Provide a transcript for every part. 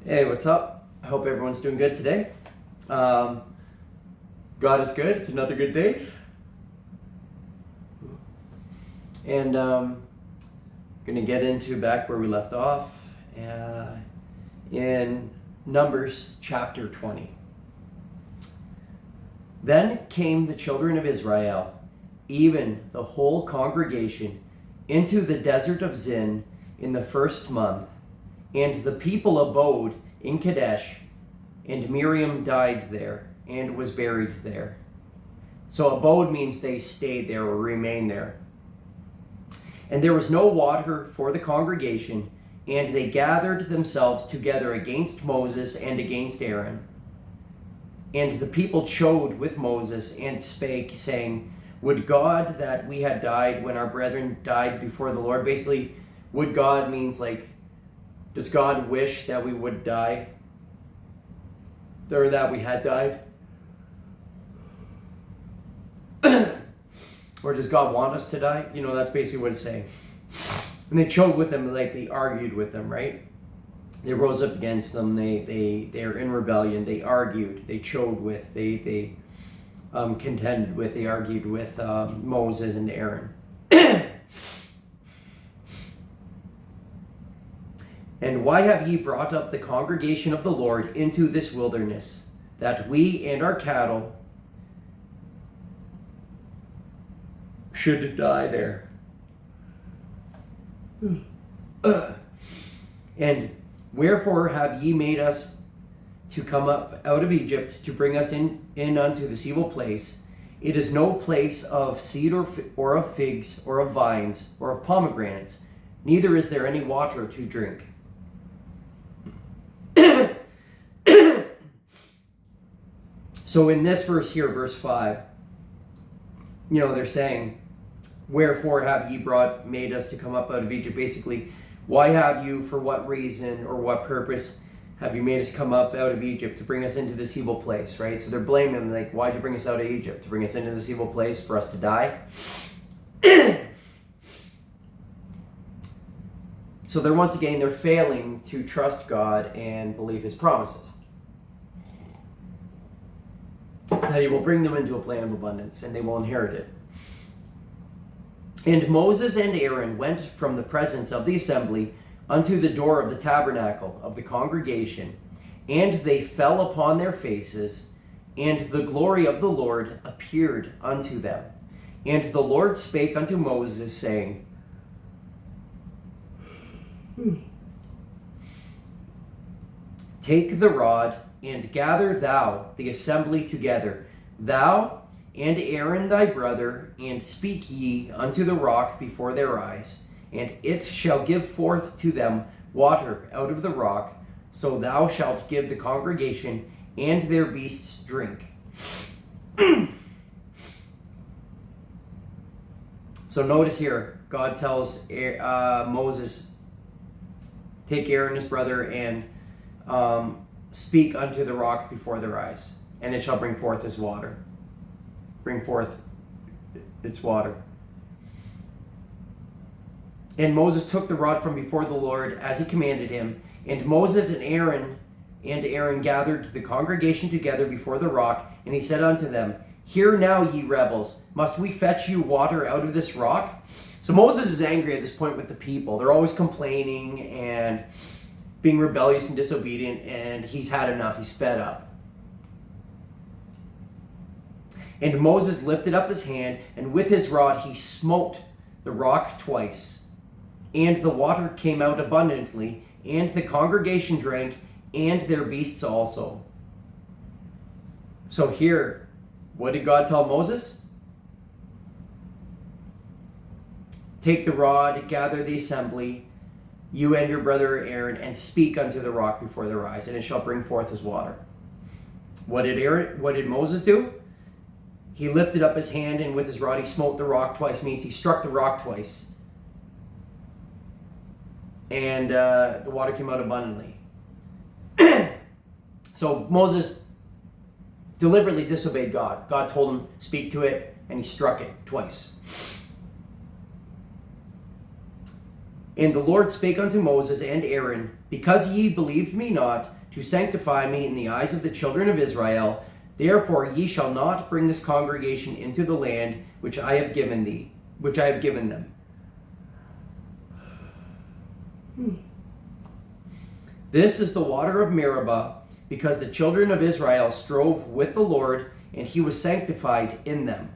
Hey, what's up? I hope everyone's doing good today. God is good. It's another good day. And going to get into back where we left off in Numbers chapter 20. Then came the children of Israel, even the whole congregation, into the desert of Zin in the first month, and the people abode in Kadesh, and Miriam died there and was buried there. So abode means they stayed there or remained there. And there was no water for the congregation, and they gathered themselves together against Moses and against Aaron. And the people chode with Moses and spake, saying, Would God that we had died when our brethren died before the Lord. Basically, would God means like, does God wish that we would die? Or that we had died? Or does God want us to die? You know, that's basically what it's saying. And they chode with them, like they argued with them, right? They rose up against them. They're in rebellion. They argued. They chode with. They contended with. They argued with Moses and Aaron. And why have ye brought up the congregation of the Lord into this wilderness, that we and our cattle should die there? And wherefore have ye made us to come up out of Egypt, to bring us in unto this evil place? It is no place of seed or of figs or of vines or of pomegranates, neither is there any water to drink. So in this verse here, verse 5, you know, they're saying, wherefore have ye made us to come up out of Egypt? Basically, why have you, for what reason or what purpose have you made us come up out of Egypt to bring us into this evil place, right? So they're blaming them, like, why'd you bring us out of Egypt? To bring us into this evil place for us to die? So they're failing to trust God and believe his promises. That he will bring them into a land of abundance and they will inherit it. And Moses and Aaron went from the presence of the assembly unto the door of the tabernacle of the congregation, and they fell upon their faces, and the glory of the Lord appeared unto them. And the Lord spake unto Moses, saying, Take the rod, and gather thou the assembly together, thou and Aaron thy brother, and speak ye unto the rock before their eyes, and it shall give forth to them water out of the rock, so thou shalt give the congregation and their beasts drink. So notice here, God tells Moses, take Aaron his brother and speak unto the rock before their eyes, and it shall bring forth its water. Bring forth its water. And Moses took the rod from before the Lord as he commanded him, and Moses and Aaron gathered the congregation together before the rock, and he said unto them, Hear now, ye rebels, must we fetch you water out of this rock? So Moses is angry at this point with the people. They're always complaining and being rebellious and disobedient, and he's had enough. He's fed up. And Moses lifted up his hand, and with his rod he smote the rock twice. And the water came out abundantly, and the congregation drank, and their beasts also. So here, what did God tell Moses? Take the rod, gather the assembly, you and your brother Aaron, and speak unto the rock before their eyes, and it shall bring forth his water. What did Moses do? He lifted up his hand, and with his rod he smote the rock twice. Means he struck the rock twice. And the water came out abundantly. So Moses deliberately disobeyed God. God told him, speak to it, and he struck it twice. And the Lord spake unto Moses and Aaron, Because ye believed me not, to sanctify me in the eyes of the children of Israel. Therefore ye shall not bring this congregation into the land which I have given them. This is the water of Meribah, because the children of Israel strove with the Lord, and he was sanctified in them.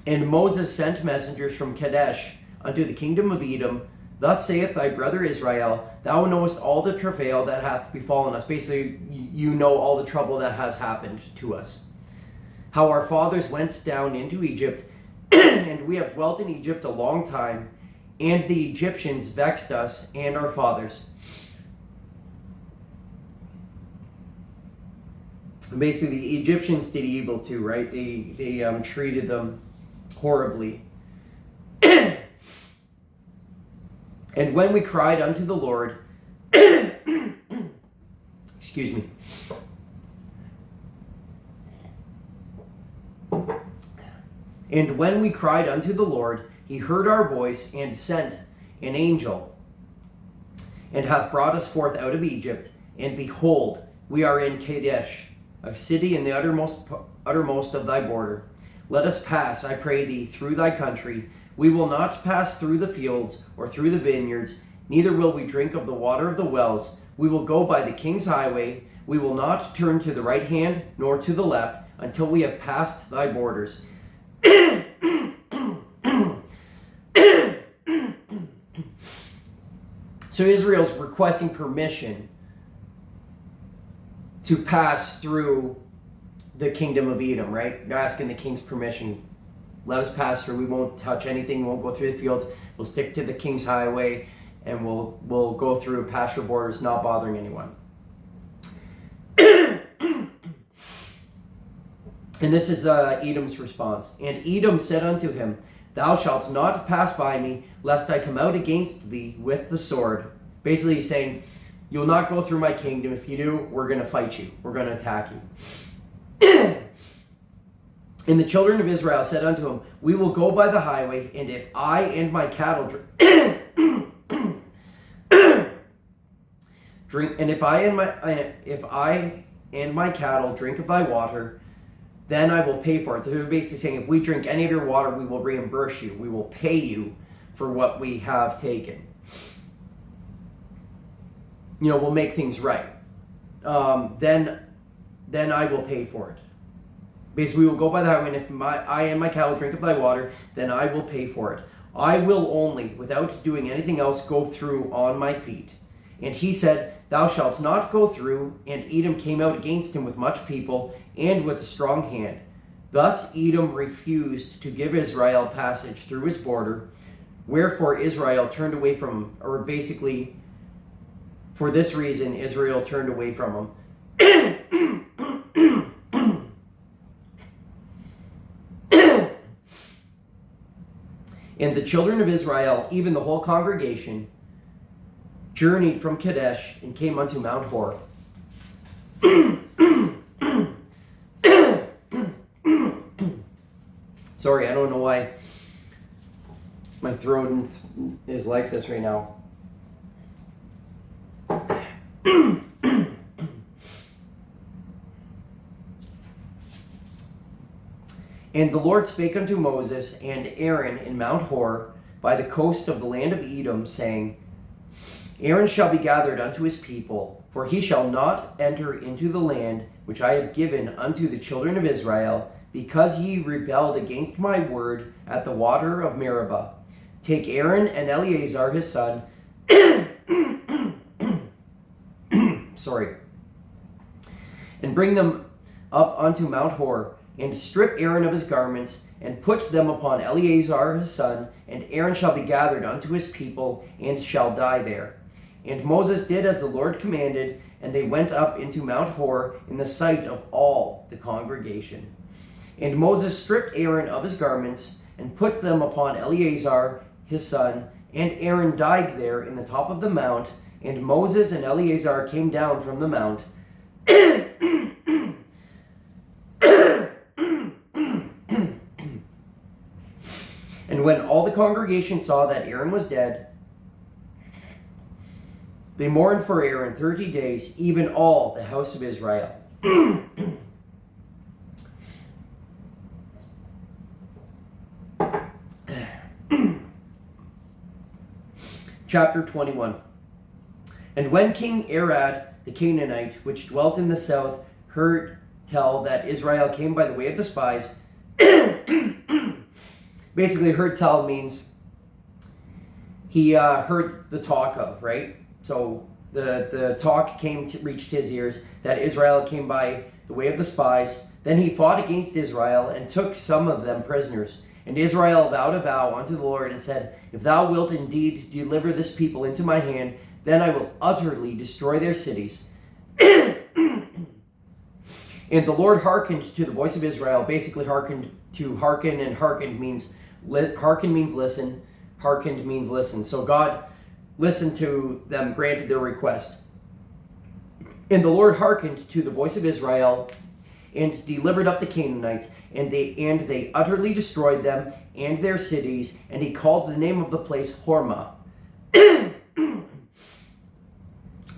And Moses sent messengers from Kadesh unto the kingdom of Edom. Thus saith thy brother Israel, thou knowest all the travail that hath befallen us. Basically, you know all the trouble that has happened to us. How our fathers went down into Egypt, and we have dwelt in Egypt a long time, and the Egyptians vexed us and our fathers. Basically, the Egyptians did evil too, right? They treated them horribly. And when we cried unto the Lord, excuse me. And when we cried unto the Lord, he heard our voice and sent an angel, and hath brought us forth out of Egypt. And behold, we are in Kadesh, a city in the uttermost of thy border. Let us pass, I pray thee, through thy country. We will not pass through the fields or through the vineyards, neither will we drink of the water of the wells. We will go by the king's highway. We will not turn to the right hand nor to the left until we have passed thy borders. So Israel's requesting permission to pass through the kingdom of Edom, right? They're asking the king's permission. Let us pass through. We won't touch anything. We won't go through the fields. We'll stick to the king's highway, and we'll go through past your borders, not bothering anyone. And this is Edom's response. And Edom said unto him, thou shalt not pass by me, lest I come out against thee with the sword. Basically he's saying, you'll not go through my kingdom. If you do, we're going to fight you. We're going to attack you. And the children of Israel said unto him, we will go by the highway, and if I and my cattle drink, and if I and my cattle drink of thy water, then I will pay for it. They're basically saying, if we drink any of your water, we will reimburse you. We will pay you for what we have taken. We'll make things right. Then I will pay for it. Basically, we will go by the highway, and if I and my cattle drink of thy water, then I will pay for it. I will only, without doing anything else, go through on my feet. And he said, thou shalt not go through. And Edom came out against him with much people, and with a strong hand. Thus Edom refused to give Israel passage through his border. Wherefore Israel turned away from him. Or basically, for this reason, Israel turned away from him. And the children of Israel, even the whole congregation, journeyed from Kadesh and came unto Mount Hor. Sorry, I don't know why my throat is like this right now. And the Lord spake unto Moses and Aaron in Mount Hor by the coast of the land of Edom, saying, Aaron shall be gathered unto his people, for he shall not enter into the land which I have given unto the children of Israel, because ye rebelled against my word at the water of Meribah. Take Aaron and Eleazar his son, and bring them up unto Mount Hor, and strip Aaron of his garments, and put them upon Eleazar his son, and Aaron shall be gathered unto his people, and shall die there. And Moses did as the Lord commanded, and they went up into Mount Hor in the sight of all the congregation. And Moses stripped Aaron of his garments, and put them upon Eleazar his son, and Aaron died there in the top of the mount, and Moses and Eleazar came down from the mount. And when all the the congregation saw that Aaron was dead, they mourned for Aaron 30 days, even all the house of Israel. Chapter 21. And when King Arad the Canaanite, which dwelt in the south, heard tell that Israel came by the way of the spies, basically heard tell means he heard the talk of, right? So the talk reached his ears that Israel came by the way of the spies. Then he fought against Israel and took some of them prisoners. And Israel vowed a vow unto the Lord and said, If thou wilt indeed deliver this people into my hand, then I will utterly destroy their cities. And the Lord hearkened to the voice of Israel. Basically hearken, and hearkened means hearken means listen. Hearkened means listen. So God listened to them, granted their request. And the Lord hearkened to the voice of Israel and delivered up the Canaanites, and they utterly destroyed them and their cities, and he called the name of the place Hormah.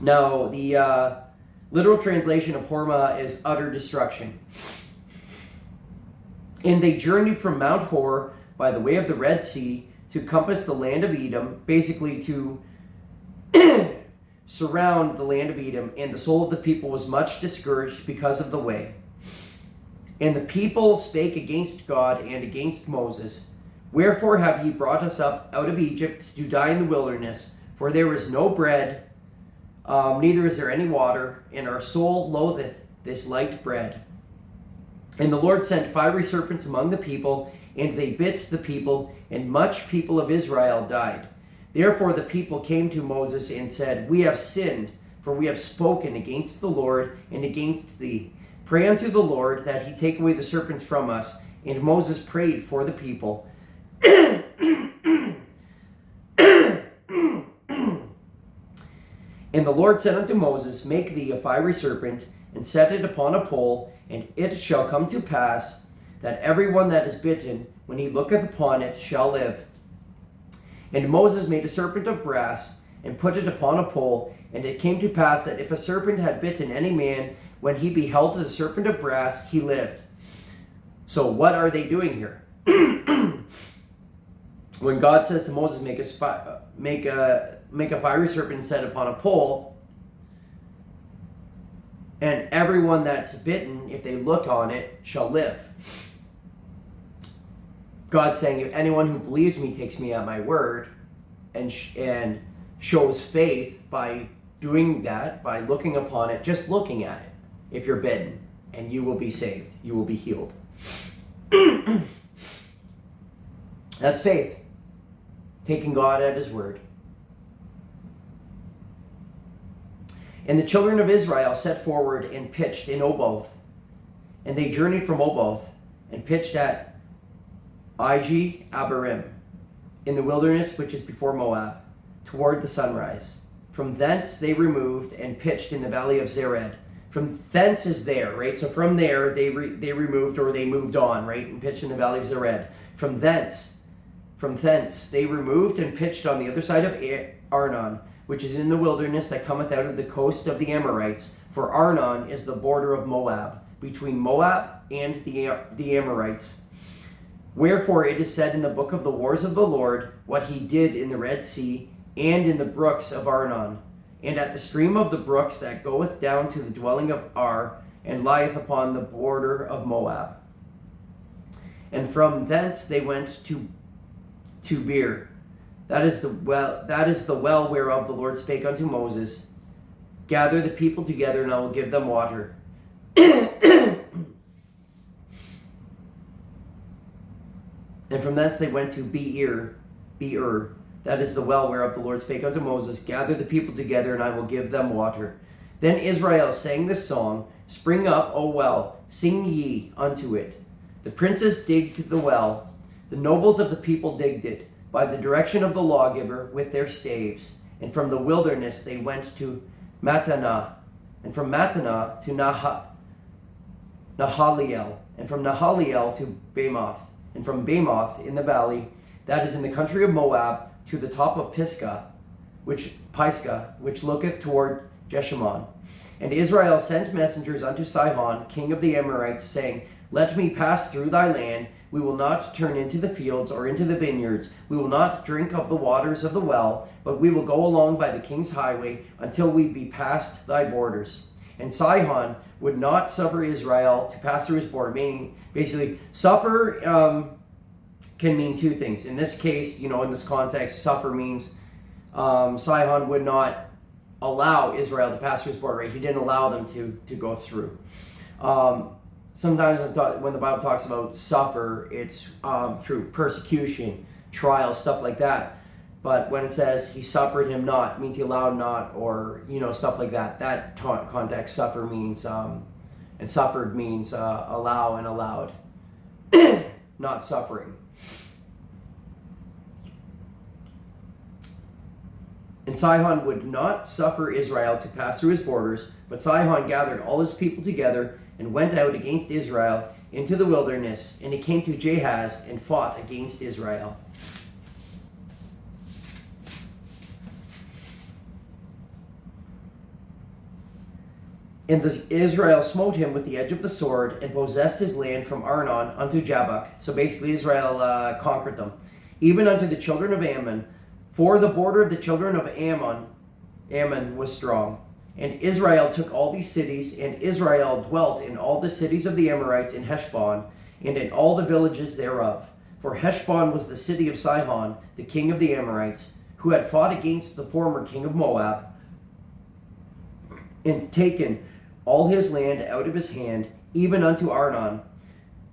Now, the literal translation of Hormah is utter destruction. And they journeyed from Mount Hor by the way of the Red Sea to compass the land of Edom, basically to surround the land of Edom, and the soul of the people was much discouraged because of the way. And the people spake against God and against Moses, Wherefore have ye brought us up out of Egypt to die in the wilderness? For there is no bread, neither is there any water, and our soul loatheth this light bread. And the Lord sent fiery serpents among the people, and they bit the people, and much people of Israel died. Therefore the people came to Moses and said, We have sinned, for we have spoken against the Lord and against thee. Pray unto the Lord that he take away the serpents from us. And Moses prayed for the people. And the Lord said unto Moses, Make thee a fiery serpent, and set it upon a pole, and it shall come to pass that every one that is bitten, when he looketh upon it, shall live. And Moses made a serpent of brass, and put it upon a pole, and it came to pass that if a serpent had bitten any man, when he beheld the serpent of brass, he lived. So what are they doing here? When God says to Moses, make a fiery serpent set upon a pole, and everyone that's bitten, if they look on it, shall live. God's saying, if anyone who believes me takes me at my word and shows faith by doing that, by looking upon it, just looking at it, if you're bitten, and you will be saved, you will be healed. That's faith. Taking God at his word. And the children of Israel set forward and pitched in Oboth. And they journeyed from Oboth and pitched at Iji Abarim in the wilderness which is before Moab, toward the sunrise. From thence they removed and pitched in the valley of Zered. From thence is there, right? So from there they removed, or they moved on, right? And pitched in the valley of Zered. From thence they removed and pitched on the other side of Arnon, which is in the wilderness that cometh out of the coast of the Amorites. For Arnon is the border of Moab, between Moab and the Amorites. Wherefore it is said in the book of the wars of the Lord, what he did in the Red Sea, and in the brooks of Arnon, and at the stream of the brooks that goeth down to the dwelling of Ar, and lieth upon the border of Moab. And from thence they went to Beer. That is the well whereof the Lord spake unto Moses. Gather the people together, and I will give them water. And from thence they went to Beer. That is the well whereof the Lord spake unto Moses. Gather the people together, and I will give them water. Then Israel sang this song, Spring up, O well, sing ye unto it. The princes digged the well. The nobles of the people digged it, by the direction of the lawgiver with their staves. And from the wilderness they went to Mattanah, and from Mattanah to Nahaliel, and from Nahaliel to Bamoth, and from Bamoth in the valley that is in the country of Moab, to the top of Pisgah, which looketh toward Jeshimon. And Israel sent messengers unto Sihon, king of the Amorites, saying, Let me pass through thy land. We will not turn into the fields or into the vineyards. We will not drink of the waters of the well, but we will go along by the king's highway until we be past thy borders. And Sihon would not suffer Israel to pass through his border, meaning basically suffer can mean two things. In this case, in this context, suffer means Sihon would not allow Israel to pass through his border. Right? He didn't allow them to go through. Sometimes when the Bible talks about suffer, it's through persecution, trials, stuff like that. But when it says he suffered him not, it means he allowed not, or stuff like that. That context, suffer means and suffered means allow and allowed, not suffering. And Sihon would not suffer Israel to pass through his borders, but Sihon gathered all his people together and went out against Israel into the wilderness, and he came to Jahaz and fought against Israel. And Israel smote him with the edge of the sword and possessed his land from Arnon unto Jabbok. So basically Israel conquered them, even unto the children of Ammon. For the border of the children of Ammon was strong. And Israel took all these cities, and Israel dwelt in all the cities of the Amorites in Heshbon, and in all the villages thereof. For Heshbon was the city of Sihon, the king of the Amorites, who had fought against the former king of Moab, and taken all his land out of his hand, even unto Arnon.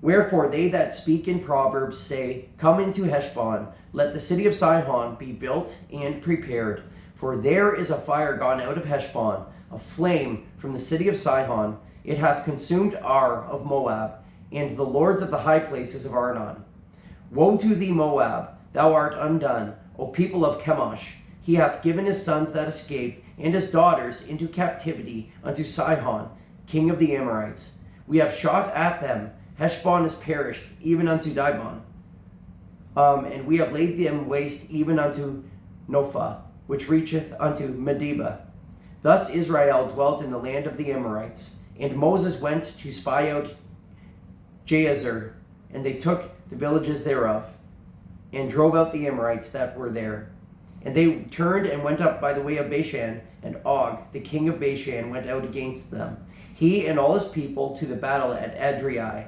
Wherefore they that speak in Proverbs say, Come into Heshbon, let the city of Sihon be built and prepared. For there is a fire gone out of Heshbon, a flame from the city of Sihon. It hath consumed Ar of Moab, and the lords of the high places of Arnon. Woe to thee, Moab! Thou art undone, O people of Chemosh. He hath given his sons that escaped, and his daughters into captivity unto Sihon, king of the Amorites. We have shot at them. Heshbon is perished, even unto Dibon. And we have laid them waste even unto Nophah, which reacheth unto Medeba. Thus Israel dwelt in the land of the Amorites. And Moses went to spy out Jazer, and they took the villages thereof, and drove out the Amorites that were there. And they turned and went up by the way of Bashan, and Og, the king of Bashan, went out against them, he and all his people, to the battle at Adrai.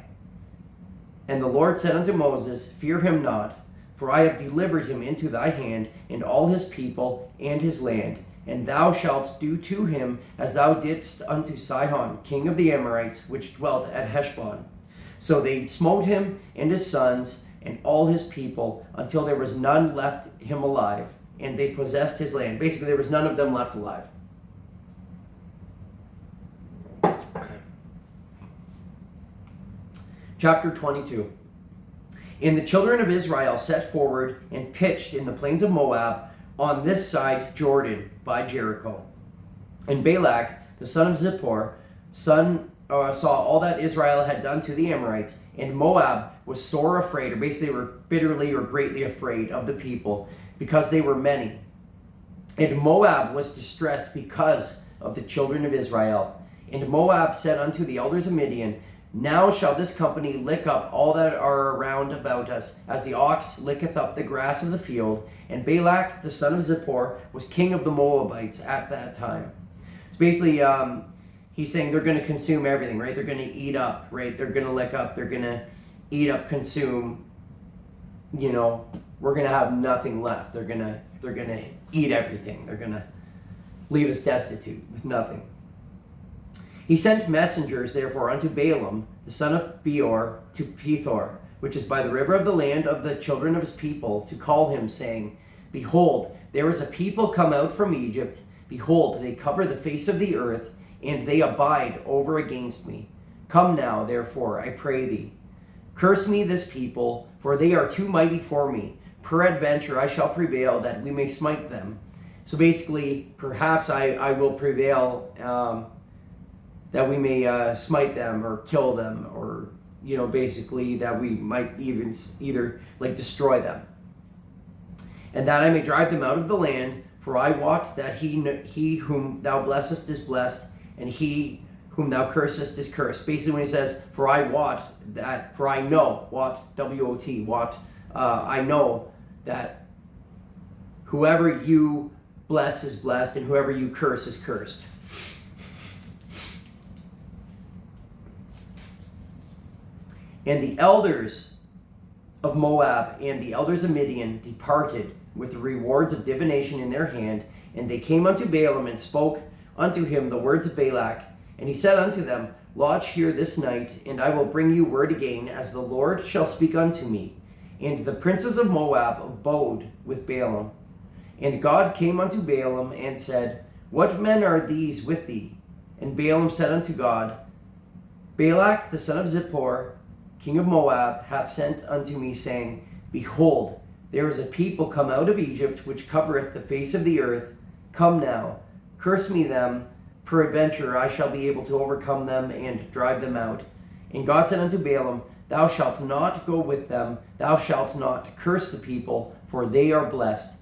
And the Lord said unto Moses, Fear him not, for I have delivered him into thy hand, and all his people, and his land. And thou shalt do to him as thou didst unto Sihon, king of the Amorites, which dwelt at Heshbon. So they smote him and his sons, and all his people, until there was none left him alive, and they possessed his land. Basically, there was none of them left alive. Chapter 22. And the children of Israel set forward and pitched in the plains of Moab on this side Jordan by Jericho. And Balak, the son of Zippor, saw all that Israel had done to the Amorites, and Moab was sore afraid, or basically they were bitterly or greatly afraid of the people, because they were many. And Moab was distressed because of the children of Israel. And Moab said unto the elders of Midian, Now shall this company lick up all that are around about us, as the ox licketh up the grass of the field. And Balak, the son of Zippor, was king of the Moabites at that time. So basically, he's saying they're going to consume everything, right? They're going to eat up, right? They're going to lick up, they're going to eat up, consume. We're going to have nothing left. They're going to eat everything. They're going to leave us destitute with nothing. He sent messengers, therefore, unto Balaam, the son of Beor, to Pethor, which is by the river of the land of the children of his people, to call him, saying, Behold, there is a people come out from Egypt. Behold, they cover the face of the earth, and they abide over against me. Come now, therefore, I pray thee. Curse me this people, for they are too mighty for me. Peradventure I shall prevail, that we may smite them. So basically, perhaps I will prevail, that we may smite them or kill them, or basically that we might even either destroy them. and that I may drive them out of the land. For I wot that he whom thou blessest is blessed, and he whom thou cursest is cursed. Basically, when he says, for I wot that, for I know, wot, W-O-T, wot, I know that whoever you bless is blessed, and whoever you curse is cursed. And the elders of Moab and the elders of Midian departed with the rewards of divination in their hand, and they came unto Balaam and spoke unto him the words of Balak. And he said unto them, Lodge here this night, and I will bring you word again, as the Lord shall speak unto me. And the princes of Moab abode with Balaam. And God came unto Balaam and said, What men are these with thee? And Balaam said unto God, Balak the son of Zippor, king of Moab, hath sent unto me, saying, Behold, there is a people come out of Egypt, which covereth the face of the earth. Come now, curse me them, peradventure I shall be able to overcome them and drive them out. And God said unto Balaam, Thou shalt not go with them, thou shalt not curse the people, for they are blessed.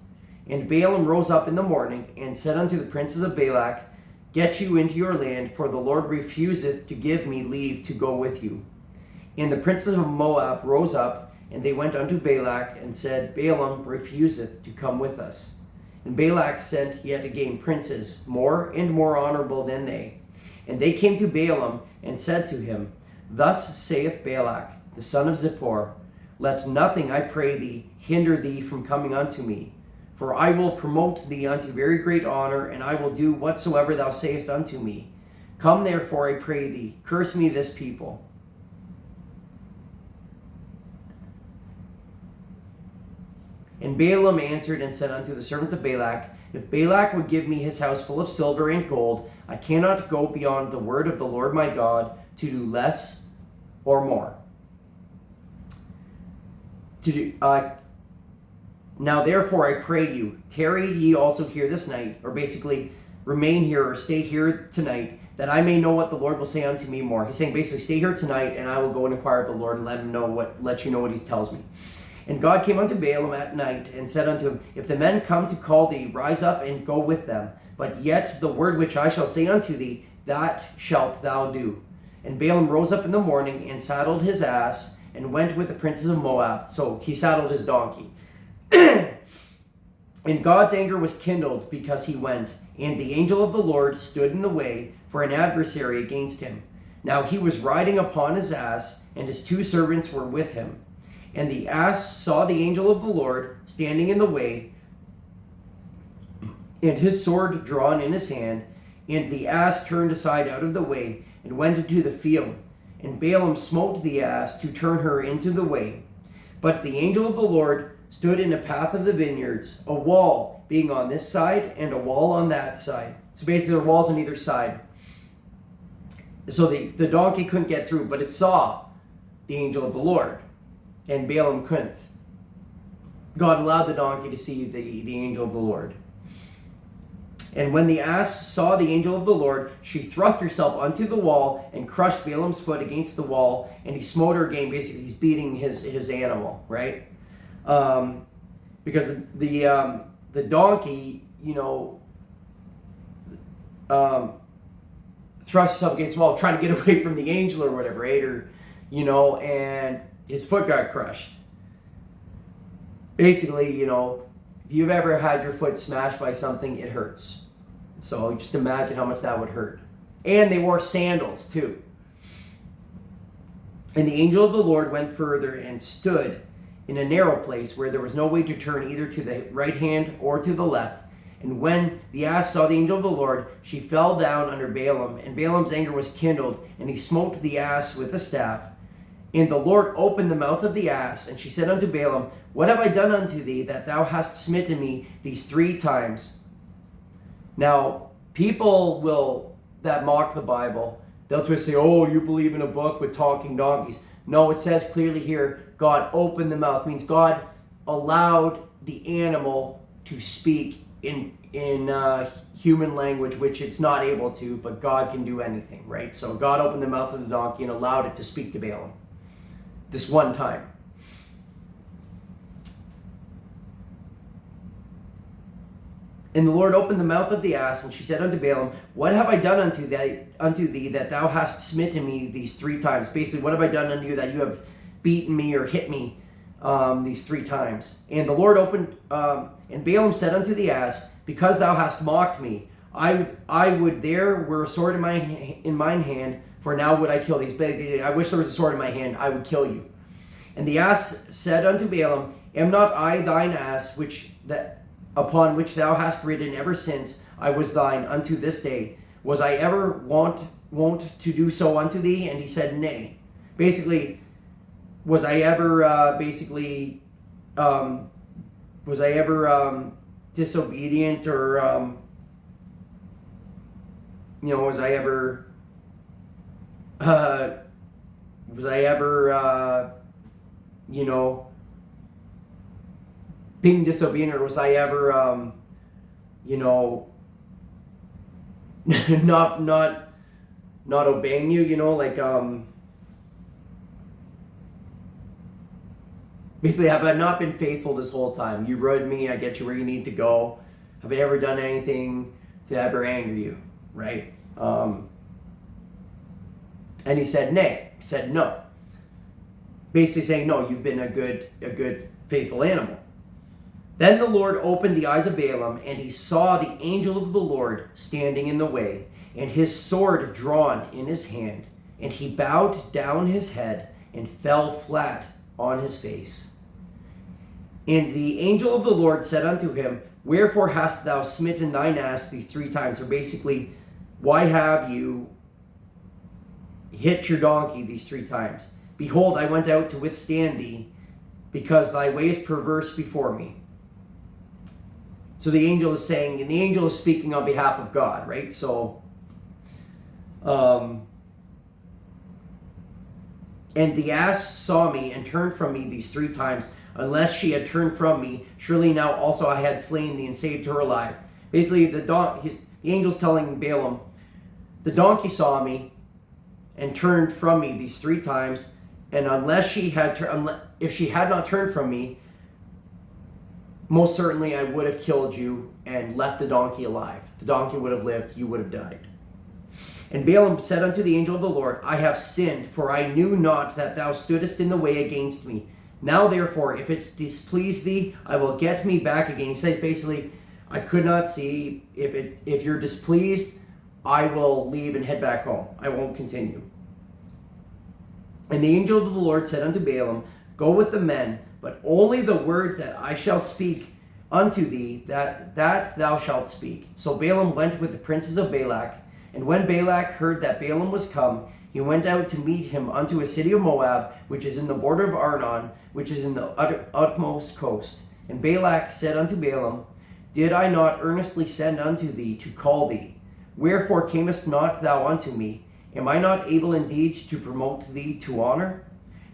And Balaam rose up in the morning, and said unto the princes of Balak, Get you into your land, for the Lord refuseth to give me leave to go with you. And the princes of Moab rose up, and they went unto Balak, and said, Balaam refuseth to come with us. And Balak sent yet again princes, more and more honorable than they. And they came to Balaam, and said to him, Thus saith Balak, the son of Zippor, Let nothing, I pray thee, hinder thee from coming unto me. For I will promote thee unto very great honor, and I will do whatsoever thou sayest unto me. Come therefore, I pray thee, curse me this people. And Balaam answered and said unto the servants of Balak, If Balak would give me his house full of silver and gold, I cannot go beyond the word of the Lord my God to do less or more. Now therefore I pray you, tarry ye also here this night, or basically remain here or stay here tonight, that I may know what the Lord will say unto me more. He's saying basically stay here tonight, and I will go and inquire of the Lord and let you know what he tells me. And God came unto Balaam at night, and said unto him, If the men come to call thee, rise up and go with them. But yet the word which I shall say unto thee, that shalt thou do. And Balaam rose up in the morning, and saddled his ass, and went with the princes of Moab. So he saddled his donkey. And God's anger was kindled because he went, and the angel of the Lord stood in the way for an adversary against him. Now he was riding upon his ass, and his 2 servants were with him. And the ass saw the angel of the Lord standing in the way, and his sword drawn in his hand. And the ass turned aside out of the way, and went into the field. And Balaam smote the ass to turn her into the way. But the angel of the Lord stood in the path of the vineyards, a wall being on this side, and a wall on that side. So basically there are walls on either side. So the donkey couldn't get through, but it saw the angel of the Lord. And Balaam couldn't. God allowed the donkey to see the angel of the Lord. And when the ass saw the angel of the Lord, she thrust herself onto the wall and crushed Balaam's foot against the wall, and he smote her again. Basically, he's beating his animal, right? Because the donkey, thrust herself against the wall, trying to get away from the angel or whatever, right? Or, and his foot got crushed. Basically, if you've ever had your foot smashed by something, it hurts. So just imagine how much that would hurt. And they wore sandals too. And the angel of the Lord went further and stood in a narrow place where there was no way to turn either to the right hand or to the left. And when the ass saw the angel of the Lord, she fell down under Balaam, and Balaam's anger was kindled, and he smote the ass with a staff. And the Lord opened the mouth of the ass, and she said unto Balaam, What have I done unto thee, that thou hast smitten me these 3 times? Now, people that mock the Bible, they'll just say, oh, you believe in a book with talking donkeys. No, it says clearly here, God opened the mouth. It means God allowed the animal to speak in human language, which it's not able to, but God can do anything, right? So God opened the mouth of the donkey and allowed it to speak to Balaam. This one time. And the Lord opened the mouth of the ass, and she said unto Balaam, What have I done unto thee that thou hast smitten me these 3 times? Basically, what have I done unto you that you have beaten me or hit me these 3 times? And the Lord opened, and Balaam said unto the ass, Because thou hast mocked me, I would there were a sword in mine hand, for now would I kill thee. I wish there was a sword in my hand, I would kill you. And the ass said unto Balaam, Am not I thine ass, upon which thou hast ridden ever since I was thine unto this day? Was I ever wont to do so unto thee? And he said, Nay. Basically, was I ever disobedient, or was I ever being disobedient, or was I ever not obeying you, basically, have I not been faithful this whole time? You rode me, I get you where you need to go. Have I ever done anything to ever anger you? Right? And he said, Nay. He said, No. Basically saying, no, you've been a good, faithful animal. Then the Lord opened the eyes of Balaam, and he saw the angel of the Lord standing in the way, and his sword drawn in his hand. And he bowed down his head and fell flat on his face. And the angel of the Lord said unto him, Wherefore hast thou smitten thine ass these 3 times? Or basically, why have you hit your donkey these 3 times? Behold, I went out to withstand thee, because thy way is perverse before me. So the angel is saying, and the angel is speaking on behalf of God, right? So, and the ass saw me and turned from me these 3 times. Unless she had turned from me, surely now also I had slain thee and saved her alive. Basically, the angel's telling Balaam, the donkey saw me and turned from me these 3 times, and if she had not turned from me, most certainly I would have killed you and left the donkey alive. The donkey would have lived, you would have died. And Balaam said unto the angel of the Lord, I have sinned, for I knew not that thou stoodest in the way against me. Now therefore, if it displease thee, I will get me back again. He says basically, I could not see. If you're displeased, I will leave and head back home. I won't continue. And the angel of the Lord said unto Balaam, Go with the men, but only the word that I shall speak unto thee, that thou shalt speak. So Balaam went with the princes of Balak. And when Balak heard that Balaam was come, he went out to meet him unto a city of Moab, which is in the border of Arnon, which is in the utmost coast. And Balak said unto Balaam, Did I not earnestly send unto thee to call thee? Wherefore camest not thou unto me? Am I not able indeed to promote thee to honor?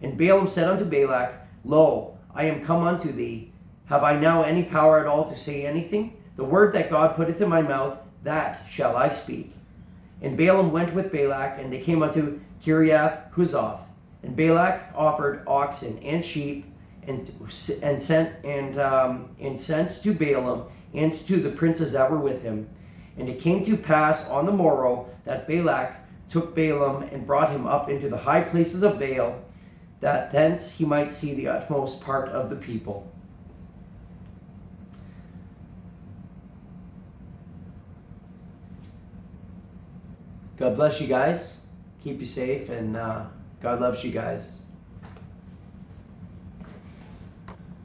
And Balaam said unto Balak, Lo, I am come unto thee. Have I now any power at all to say anything? The word that God putteth in my mouth, that shall I speak. And Balaam went with Balak, and they came unto Kiriath Huzoth. And Balak offered oxen and sheep, and sent to Balaam and to the princes that were with him. And it came to pass on the morrow that Balak took Balaam and brought him up into the high places of Baal, that thence he might see the utmost part of the people. God bless you guys. Keep you safe, and God loves you guys.